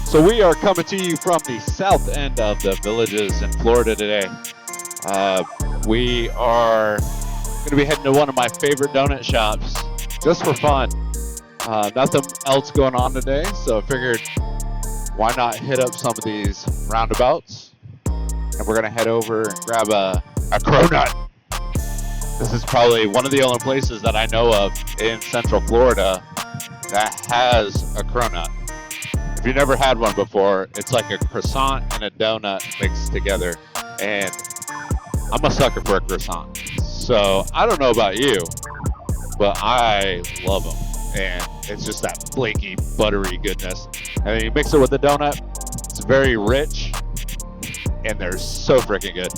So we are coming to you from the south end of the Villages in Florida today. We are going to be heading to one of my favorite donut shops just for fun. Nothing else going on today, so I figured why not hit up some of these roundabouts. And we're going to head over and grab a cronut. This is probably one of the only places that I know of in Central Florida that has a cronut. If you've never had one before, it's like a croissant and a donut mixed together. And I'm a sucker for a croissant. So I don't know about you, but I love them. And it's just that flaky, buttery goodness. And then you mix it with the donut. It's very rich. And they're so freaking good.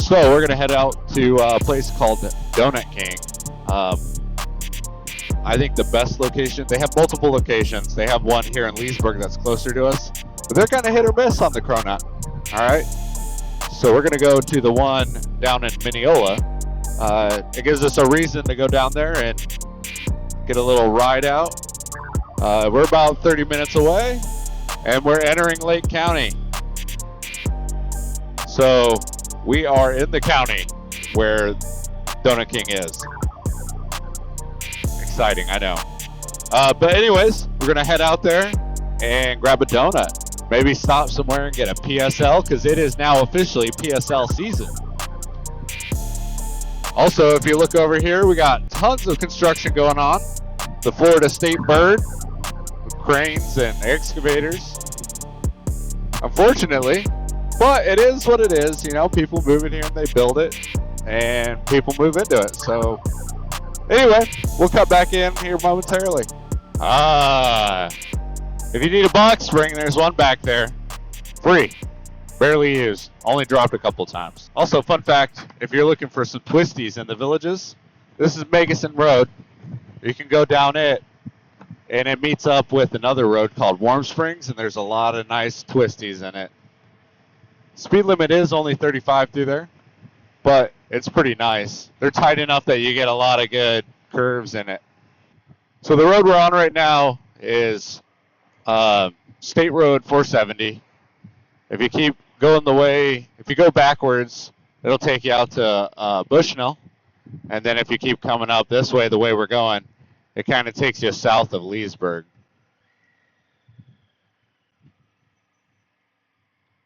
So we're going to head out to a place called Donut King. I think the best location, they have multiple locations. They have one here in Leesburg that's closer to us, but they're kind of hit or miss on the cronut. All right. So we're going to go to the one down in Minneola. It gives us a reason to go down there and get a little ride out. We're about 30 minutes away and we're entering Lake County. So we are in the county where Donut King is. Exciting, I know. But anyways, we're going to head out there and grab a donut. Maybe stop somewhere and get a PSL because it is now officially PSL season. Also, if you look over here, we got tons of construction going on. The Florida State Bird, with cranes and excavators. Unfortunately, but it is what it is. You know, people move in here and they build it, and people move into it. So anyway, we'll cut back in here momentarily. If you need a box spring, there's one back there. Free. Barely used. Only dropped a couple times. Also, fun fact, if you're looking for some twisties in the Villages, this is Megason Road. You can go down it, and it meets up with another road called Warm Springs, and there's a lot of nice twisties in it. Speed limit is only 35 through there, but it's pretty nice. They're tight enough that you get a lot of good curves in it. So the road we're on right now is State Road 470. If you keep going the way, if you go backwards, it'll take you out to Bushnell. And then if you keep coming up this way, the way we're going, it kind of takes you south of Leesburg.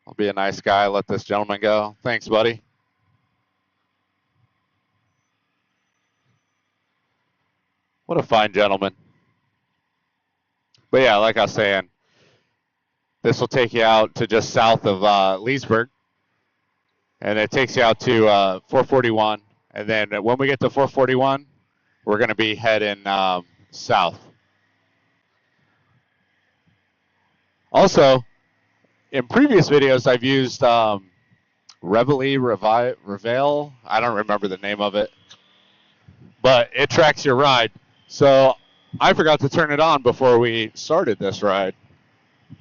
I'll be a nice guy, let this gentleman go. Thanks, buddy. What a fine gentleman. But yeah, like I was saying, this will take you out to just south of Leesburg. And it takes you out to 441. And then when we get to 441, we're going to be heading south. Also, in previous videos, I've used Reveille. I don't remember the name of it. But it tracks your ride. So I forgot to turn it on before we started this ride.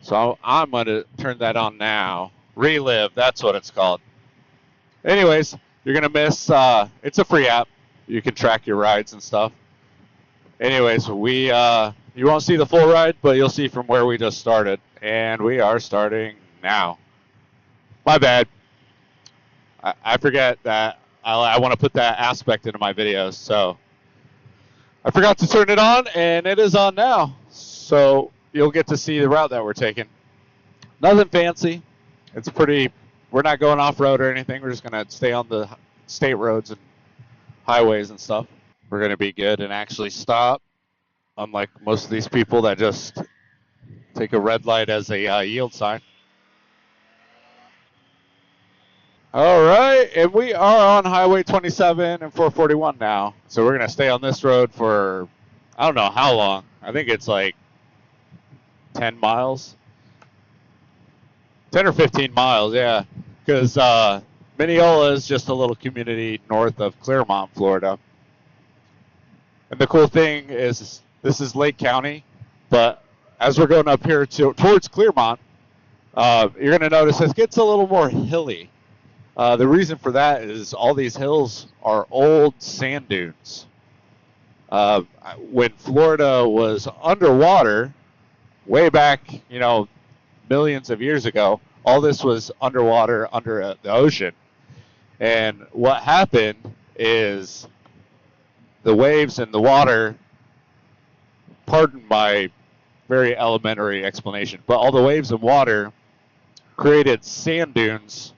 So I'm going to turn that on now. Relive, that's what it's called. Anyways, you're going to miss, it's a free app. You can track your rides and stuff. Anyways, you won't see the full ride, but you'll see from where we just started. And we are starting now. My bad. I forget that I want to put that aspect into my videos. So I forgot to turn it on, and it is on now. So you'll get to see the route that we're taking. Nothing fancy. It's pretty, we're not going off-road or anything. We're just going to stay on the state roads and highways and stuff. We're going to be good and actually stop, unlike most of these people that just take a red light as a yield sign. All right, and we are on Highway 27 and 441 now. So we're going to stay on this road for, I don't know how long. I think it's like 10 miles. 10 or 15 miles, yeah. Because Minneola is just a little community north of Clermont, Florida. And the cool thing is this is Lake County, but as we're going up here towards Clermont, you're going to notice it gets a little more hilly. The reason for that is all these hills are old sand dunes. When Florida was underwater, way back, millions of years ago. All this was underwater, under the ocean. And what happened is the waves in the water, pardon my very elementary explanation, but all the waves in water created sand dunes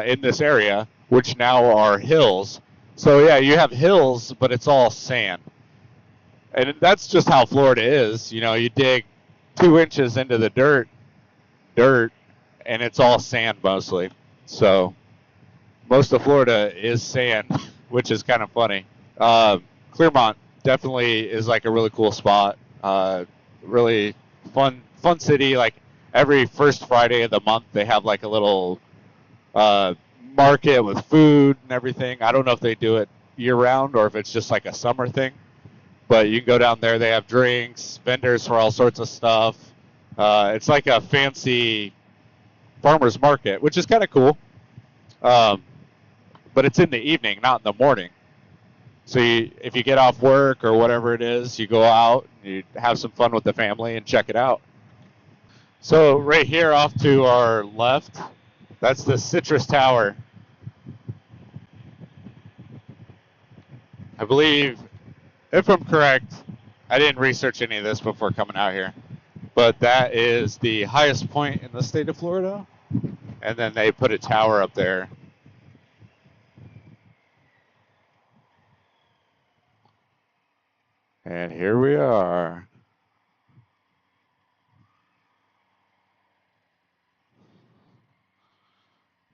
in this area, which now are hills. So yeah, you have hills, but it's all sand. And that's just how Florida is. You know, you dig 2 inches into the dirt, and it's all sand mostly. So most of Florida is sand, which is kind of funny. Clearmont definitely is like a really cool spot. Really fun city. Like every first Friday of the month, they have like a little market with food and everything. I don't know if they do it year round or if it's just like a summer thing. But you can go down there. They have drinks, vendors for all sorts of stuff. It's like a fancy farmer's market, which is kind of cool. But it's in the evening, not in the morning. So if you get off work or whatever it is, you go out, and you have some fun with the family and check it out. So right here off to our left, that's the Citrus Tower. I believe, if I'm correct, I didn't research any of this before coming out here, but that is the highest point in the state of Florida. And then they put a tower up there. And here we are.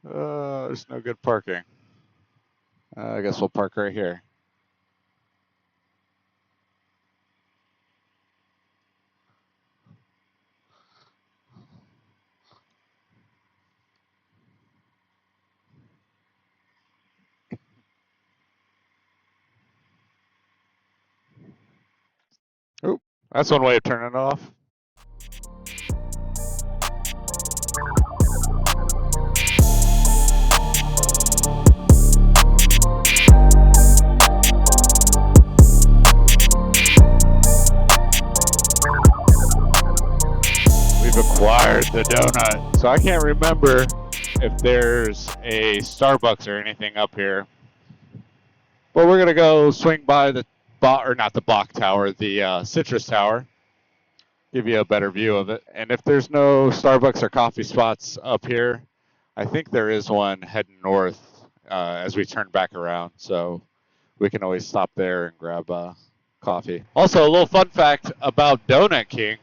There's no good parking. I guess we'll park right here. Oh, that's one way of turning it off. We've acquired the donut. So I can't remember if there's a Starbucks or anything up here. But we're going to go swing by the, or not the Bach Tower, the Citrus Tower. Give you a better view of it. And if there's no Starbucks or coffee spots up here, I think there is one heading north as we turn back around. So we can always stop there and grab coffee. Also, a little fun fact about Donut King.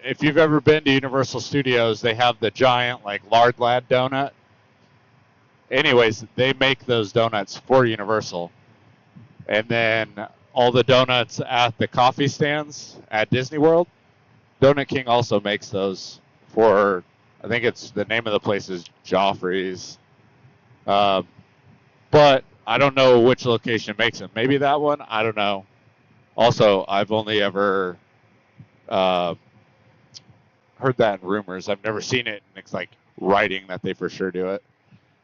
If you've ever been to Universal Studios, they have the giant like Lard Lad donut. Anyways, they make those donuts for Universal. And then all the donuts at the coffee stands at Disney World, Donut King also makes those for, I think it's, the name of the place is Joffrey's. But I don't know which location makes them. Maybe that one? I don't know. Also, I've only ever heard that in rumors. I've never seen it in like writing that they for sure do it.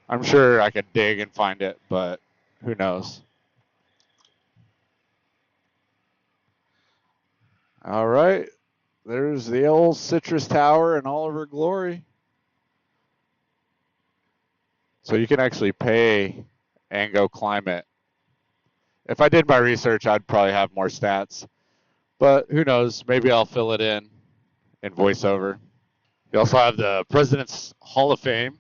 I'm sure I could dig and find it, but who knows? All right. There's the old Citrus Tower in all of her glory. So you can actually pay and go climb it. If I did my research, I'd probably have more stats. But who knows? Maybe I'll fill it in voiceover. You also have the President's Hall of Fame.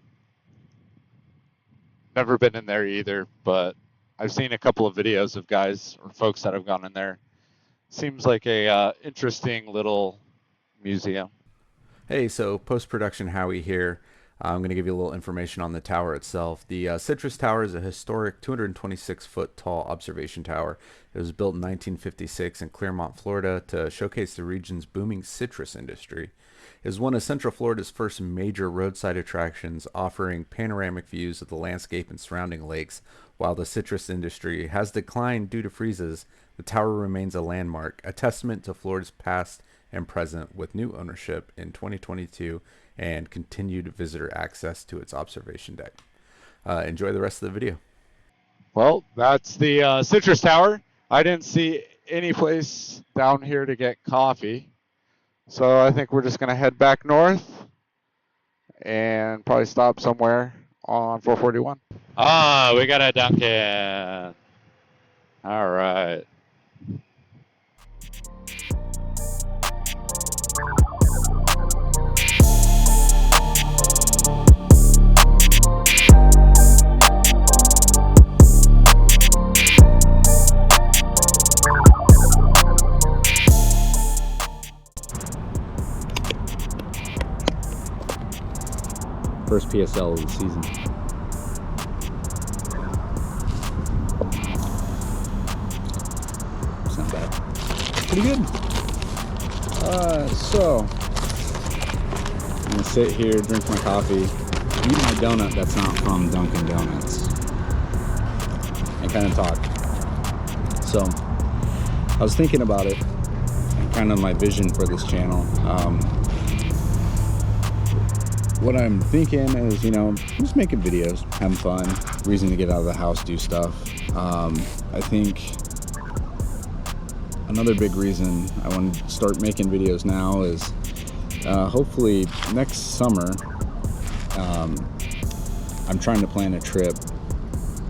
Never been in there either, but I've seen a couple of videos of guys or folks that have gone in there. Seems like a interesting little museum. Hey, so post-production Howie here. I'm going to give you a little information on the tower itself. The Citrus Tower is a historic 226-foot tall observation tower. It was built in 1956 in Clearmont, Florida to showcase the region's booming citrus industry. It is one of Central Florida's first major roadside attractions, offering panoramic views of the landscape and surrounding lakes. While the citrus industry has declined due to freezes, the tower remains a landmark, a testament to Florida's past and present, with new ownership in 2022 and continued visitor access to its observation deck. Enjoy the rest of the video. Well, that's the Citrus Tower. I didn't see any place down here to get coffee, So I think we're just going to head back north and probably stop somewhere on 441. Ah, we got a Dunkin'. All right. First PSL of the season. It's not bad. Pretty good. So I'm gonna sit here, drink my coffee, eat my donut that's not from Dunkin' Donuts, and kind of talk. So I was thinking about it and kind of my vision for this channel. What I'm thinking is, just making videos, having fun, reason to get out of the house, do stuff. I think another big reason I want to start making videos now is hopefully next summer I'm trying to plan a trip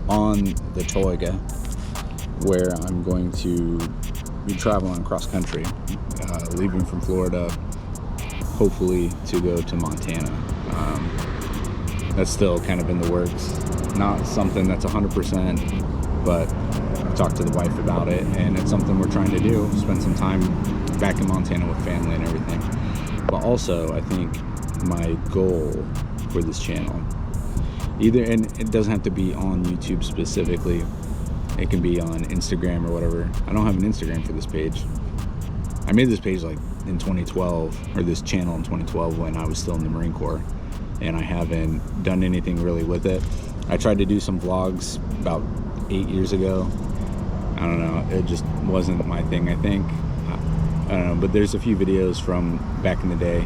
on the Toyota where I'm going to be traveling across country, leaving from Florida, hopefully to go to Montana. That's still kind of in the works. Not something that's 100%, but I talked to the wife about it, and it's something we're trying to do, spend some time back in Montana with family and everything. But also, I think my goal for this channel, and it doesn't have to be on YouTube specifically, it can be on Instagram or whatever. I don't have an Instagram for this page. I made this page like in 2012, or this channel in 2012 when I was still in the Marine Corps, and I haven't done anything really with it. I tried to do some vlogs about 8 years ago. I don't know, it just wasn't my thing, I think. I don't know, but there's a few videos from back in the day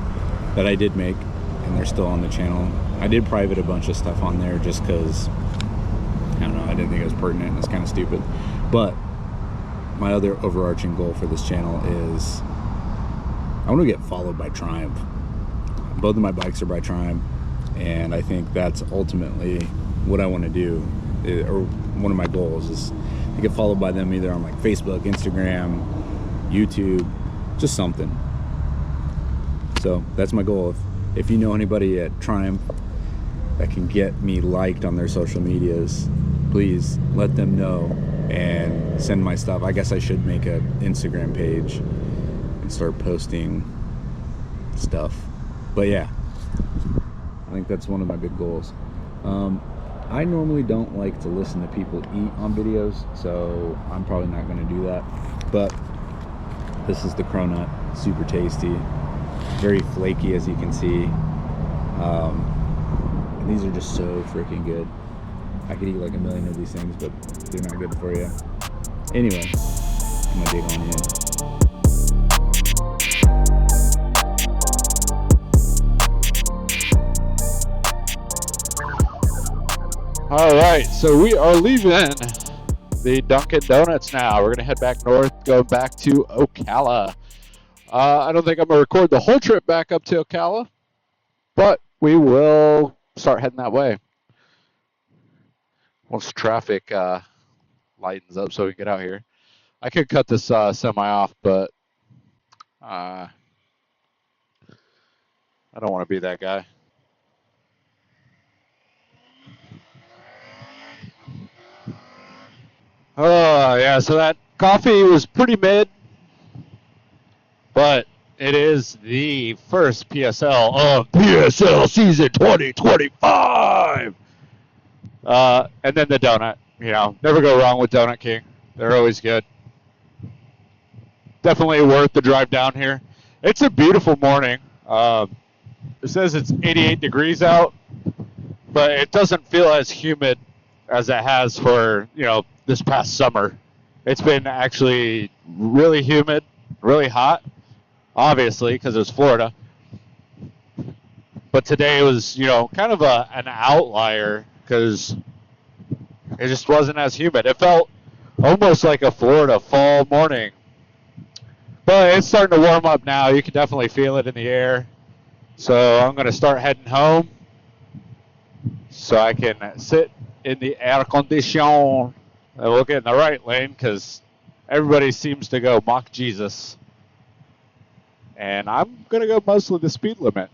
that I did make, and they're still on the channel. I did private a bunch of stuff on there just because, I don't know, I didn't think it was pertinent and it's kind of stupid. But my other overarching goal for this channel is I want to get followed by Triumph. Both of my bikes are by Triumph, and I think that's ultimately what I want to do, or one of my goals is to get followed by them either on like Facebook, Instagram, YouTube, just something. So that's my goal. If you know anybody at Triumph that can get me liked on their social medias, please let them know and send my stuff. I guess I should make an Instagram page and start posting stuff. But yeah, I think that's one of my big goals. I normally don't like to listen to people eat on videos, so I'm probably not going to do that. But this is the cronut, super tasty, very flaky as you can see. And these are just so freaking good. I could eat like a million of these things, but they're not good for you. Anyway, I'm gonna dig on in. All right, so we are leaving the Dunkin' Donuts now. We're going to head back north, go back to Ocala. I don't think I'm going to record the whole trip back up to Ocala, but we will start heading that way once traffic lightens up so we can get out here. I could cut this semi off, but I don't want to be that guy. Oh, yeah, so that coffee was pretty mid, but it is the first PSL of PSL season 2025. And then the donut, never go wrong with Donut King. They're always good. Definitely worth the drive down here. It's a beautiful morning. It says it's 88 degrees out, but it doesn't feel as humid as it has for, this past summer. It's been actually really humid, really hot, obviously, because it was Florida. But today was, kind of an outlier because it just wasn't as humid. It felt almost like a Florida fall morning. But it's starting to warm up now. You can definitely feel it in the air. So I'm going to start heading home so I can sit in the air condition. And we'll get in the right lane because everybody seems to go mock Jesus. And I'm going to go mostly the speed limit.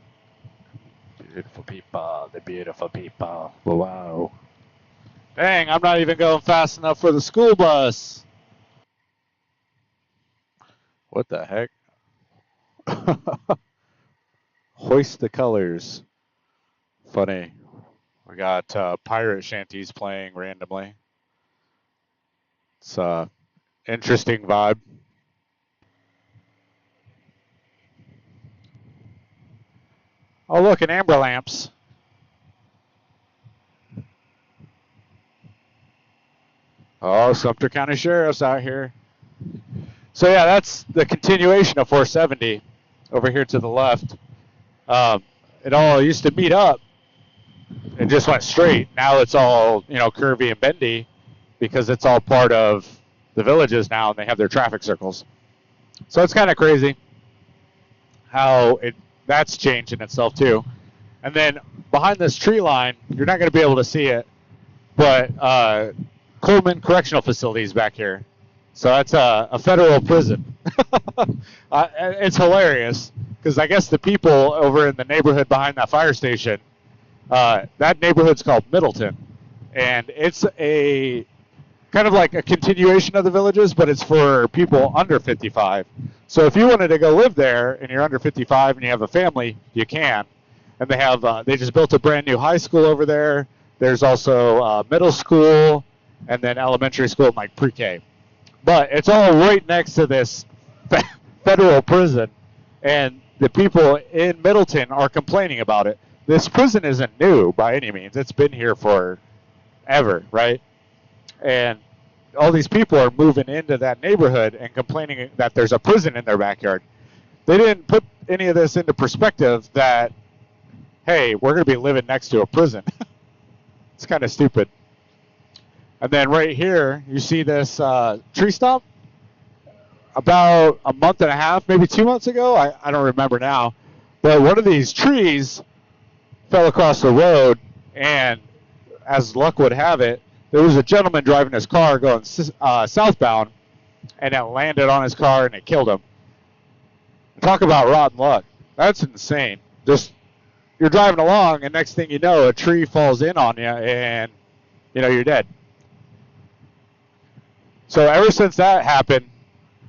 Beautiful people, the beautiful people. Wow. Dang, I'm not even going fast enough for the school bus. What the heck? Hoist the colors. Funny. We got pirate shanties playing randomly. It's a interesting vibe. Oh, look, an amber lamps. Oh, Sumter County Sheriff's out here. So yeah, that's the continuation of 470 over here to the left. It all used to meet up. It just went straight. Now it's all, curvy and bendy because it's all part of the villages now, and they have their traffic circles. So it's kind of crazy how that's changed in itself too. And then behind this tree line, you're not going to be able to see it, but Coleman Correctional Facility is back here. So that's a federal prison. It's hilarious because I guess the people over in the neighborhood behind that fire station, that neighborhood's called Middleton, and it's a kind of like a continuation of the villages, but it's for people under 55. So if you wanted to go live there and you're under 55 and you have a family, you can. And they just built a brand new high school over there. There's also middle school and then elementary school and like pre-K. But it's all right next to this federal prison, and the people in Middleton are complaining about it. This prison isn't new by any means. It's been here forever, right? And all these people are moving into that neighborhood and complaining that there's a prison in their backyard. They didn't put any of this into perspective that, hey, we're going to be living next to a prison. It's kind of stupid. And then right here, you see this tree stump. About a month and a half, maybe 2 months ago, I don't remember now, but one of these trees fell across the road, and as luck would have it, there was a gentleman driving his car going southbound, and it landed on his car, and it killed him. Talk about rotten luck. That's insane. Just, you're driving along, and next thing you know, a tree falls in on you, and, you're dead. So ever since that happened,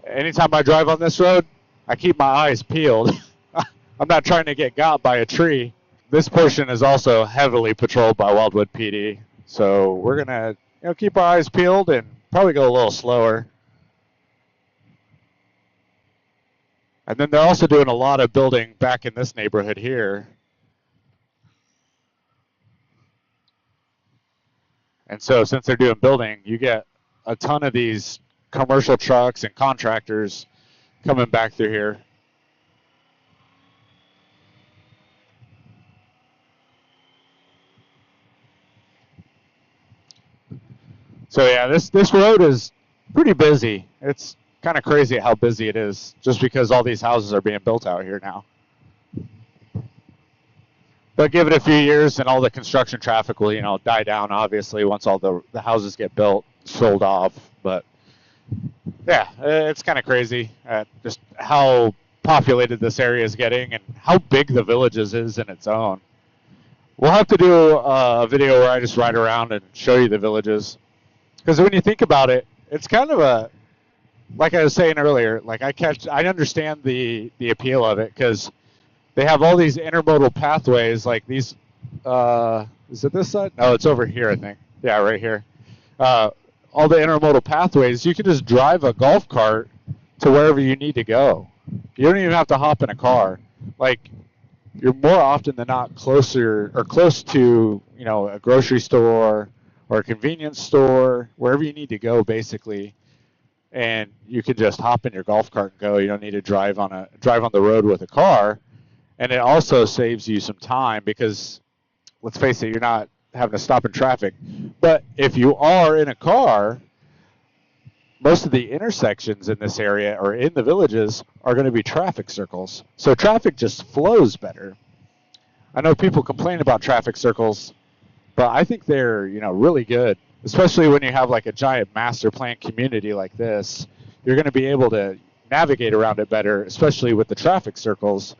anytime I drive on this road, I keep my eyes peeled. I'm not trying to get got by a tree. This portion is also heavily patrolled by Wildwood PD. So we're going to keep our eyes peeled and probably go a little slower. And then they're also doing a lot of building back in this neighborhood here. And so since they're doing building, you get a ton of these commercial trucks and contractors coming back through here. So yeah, this road is pretty busy. It's kind of crazy how busy it is just because all these houses are being built out here now. But give it a few years and all the construction traffic will, die down, obviously, once all the houses get built, sold off. But yeah, it's kind of crazy just how populated this area is getting and how big the villages is in its own. We'll have to do a video where I just ride around and show you the villages. Because when you think about it, it's kind of like I was saying earlier, like I understand the appeal of it because they have all these intermodal pathways, like these, is it this side? No, it's over here, I think. Yeah, right here. All the intermodal pathways, you can just drive a golf cart to wherever you need to go. You don't even have to hop in a car. Like, you're more often than not close to, a grocery store or a convenience store, wherever you need to go, basically. And you can just hop in your golf cart and go. You don't need to drive on the road with a car. And it also saves you some time because, let's face it, you're not having to stop in traffic. But if you are in a car, most of the intersections in this area or in the villages are going to be traffic circles. So traffic just flows better. I know people complain about traffic circles, but I think they're, really good, especially when you have like a giant master plan community like this. You're going to be able to navigate around it better, especially with the traffic circles,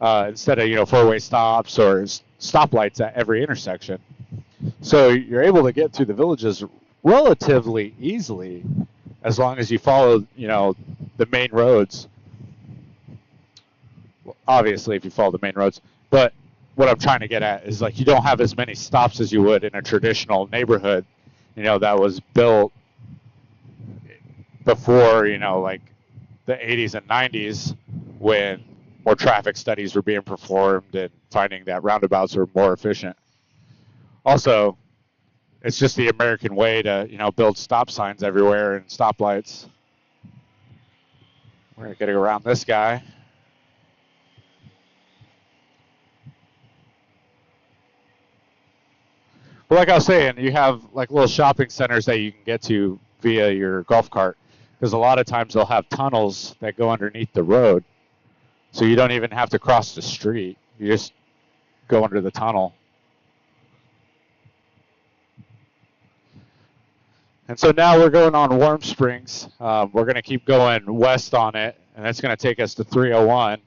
instead of, four-way stops or stoplights at every intersection. So you're able to get through the villages relatively easily as long as you follow, the main roads. Well, obviously, if you follow the main roads. But what I'm trying to get at is, like, you don't have as many stops as you would in a traditional neighborhood, that was built before, like the 80s and 90s when more traffic studies were being performed and finding that roundabouts are more efficient. Also, it's just the American way to, build stop signs everywhere and stoplights. We're going to get around this guy. But like I was saying, you have like little shopping centers that you can get to via your golf cart, because a lot of times they'll have tunnels that go underneath the road. So you don't even have to cross the street. You just go under the tunnel. And so now we're going on Warm Springs. We're going to keep going west on it, and that's going to take us to 301.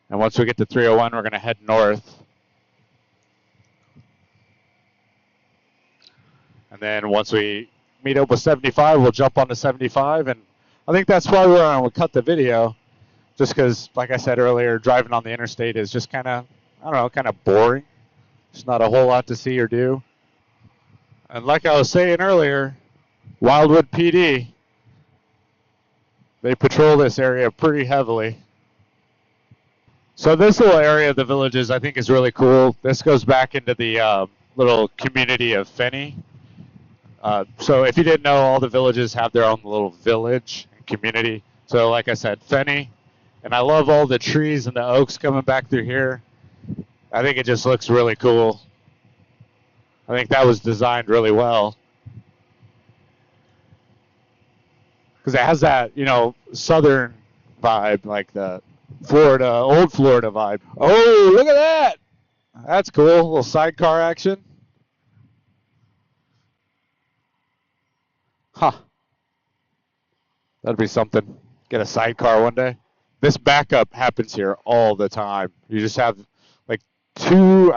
And once we get to 301, we're going to head north. And then once we meet up with 75, we'll jump onto 75. And I think that's why we're going to cut the video, just because, like I said earlier, driving on the interstate is just kind of, kind of boring. There's not a whole lot to see or do. And like I was saying earlier, Wildwood PD, they patrol this area pretty heavily. So this little area of the villages I think is really cool. This goes back into the little community of Fenny. So if you didn't know, all the villages have their own little village and community. So like I said, Fenny. And I love all the trees and the oaks coming back through here. I think it just looks really cool. I think that was designed really well. Because it has that, southern vibe, like the old Florida vibe. Oh, look at that! That's cool. A little sidecar action. Huh. That'd be something. Get a sidecar one day. This backup happens here all the time. You just have like two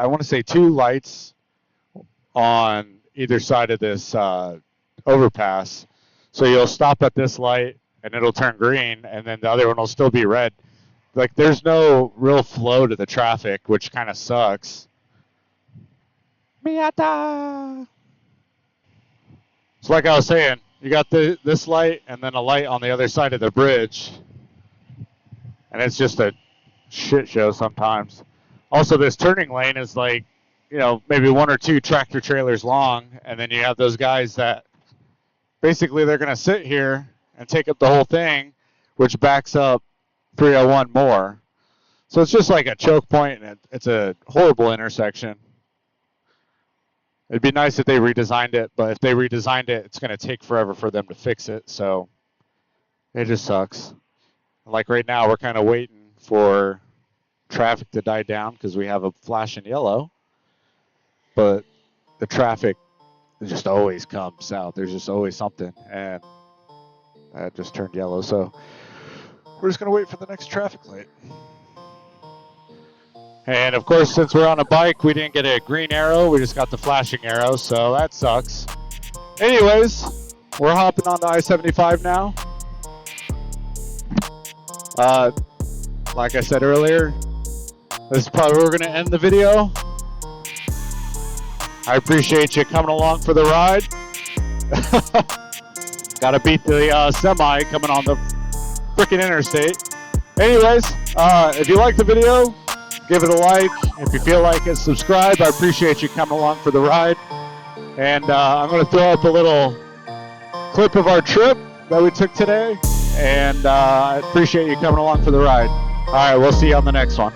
lights on either side of this overpass. So you'll stop at this light and it'll turn green, and then the other one will still be red. Like, there's no real flow to the traffic, which kind of sucks. Miata! So like I was saying, you got this light and then a light on the other side of the bridge. And it's just a shit show sometimes. Also, this turning lane is like, maybe one or two tractor trailers long, and then you have those guys that basically they're going to sit here and take up the whole thing, which backs up 301 more. So it's just like a choke point, and it's a horrible intersection. It'd be nice if they redesigned it, but if they redesigned it, it's going to take forever for them to fix it, so it just sucks. Like right now, we're kind of waiting for traffic to die down because we have a flashing yellow. But the traffic just always comes out. There's just always something, and that just turned yellow. So we're just going to wait for the next traffic light. And of course, since we're on a bike, we didn't get a green arrow. We just got the flashing arrow, so that sucks. Anyways, we're hopping on the I-75 now. Like I said earlier, this is probably where we're going to end the video. I appreciate you coming along for the ride. Got to beat the semi coming on the freaking interstate. Anyways, if you like the video, give it a like. If you feel like it, subscribe. I appreciate you coming along for the ride. And I'm going to throw up a little clip of our trip that we took today. And I appreciate you coming along for the ride. All right, we'll see you on the next one.